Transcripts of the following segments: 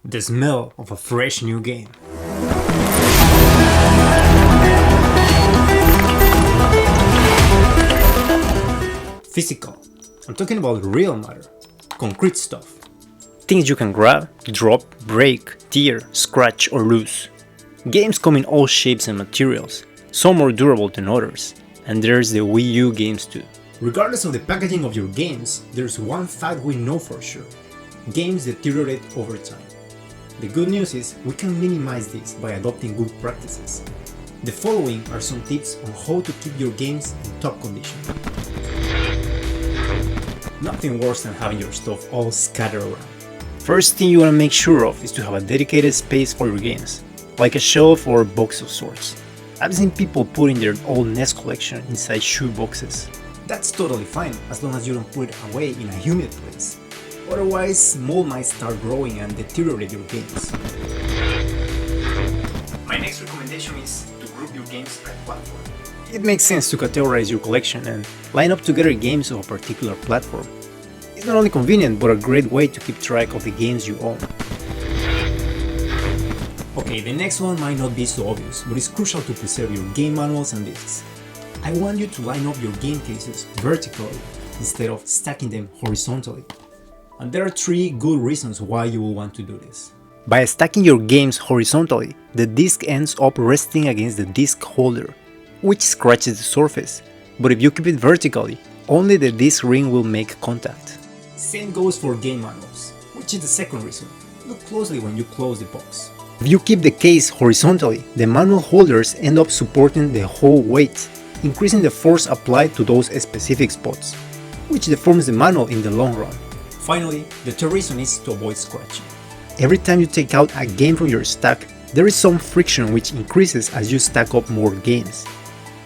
The smell of a fresh new game. Physical. I'm talking about real matter. Concrete stuff. Things you can grab, drop, break, tear, scratch or lose. Games come in all shapes and materials, some more durable than others. And there's the Wii U games too. Regardless of the packaging of your games, there's one fact we know for sure. Games deteriorate over time. The good news is we can minimize this by adopting good practices. The following are some tips on how to keep your games in top condition. Nothing worse than having your stuff all scattered around. First thing you want to make sure of is to have a dedicated space for your games, like a shelf or box of sorts. I've seen people putting their old NES collection inside shoe boxes. That's totally fine as long as you don't put it away in a humid place. Otherwise, mold might start growing and deteriorate your games. My next recommendation is to group your games by platform. It makes sense to categorize your collection and line up together games of a particular platform. It's not only convenient but a great way to keep track of the games you own. Okay, the next one might not be so obvious, but it's crucial to preserve your game manuals and discs. I want you to line up your game cases vertically instead of stacking them horizontally. And there are 3 good reasons why you will want to do this. By stacking your games horizontally, the disc ends up resting against the disc holder, which scratches the surface. But if you keep it vertically, only the disc ring will make contact. Same goes for game manuals, which is the second reason. Look closely when you close the box. If you keep the case horizontally, the manual holders end up supporting the whole weight, increasing the force applied to those specific spots, which deforms the manual in the long run. Finally, the third reason is to avoid scratching. Every time you take out a game from your stack, there is some friction which increases as you stack up more games.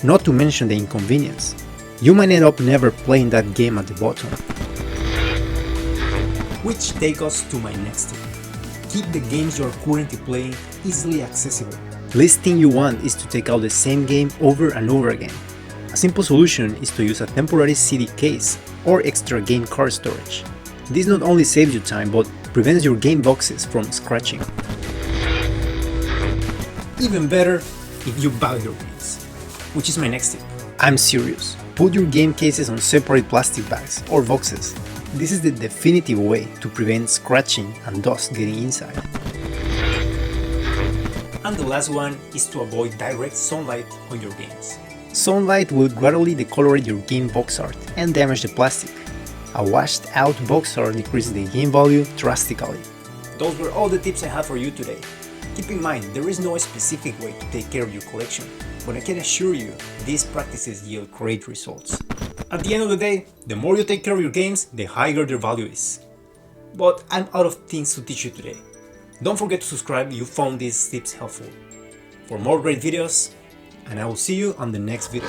Not to mention the inconvenience. You might end up never playing that game at the bottom. Which takes us to my next tip. Keep the games you are currently playing easily accessible. The least thing you want is to take out the same game over and over again. A simple solution is to use a temporary CD case or extra game card storage. This not only saves you time but prevents your game boxes from scratching. Even better if you bag your games, which is my next tip. I'm serious. Put your game cases on separate plastic bags or boxes. This is the definitive way to prevent scratching and dust getting inside. And the last one is to avoid direct sunlight on your games. Sunlight will gradually decolorate your game box art and damage the plastic. A washed out box art decreases the game value drastically. Those were all the tips I have for you today. Keep in mind, there is no specific way to take care of your collection, but I can assure you, these practices yield great results. At the end of the day, the more you take care of your games, the higher their value is. But I'm out of things to teach you today. Don't forget to subscribe if you found these tips helpful. For more great videos, and I will see you on the next video.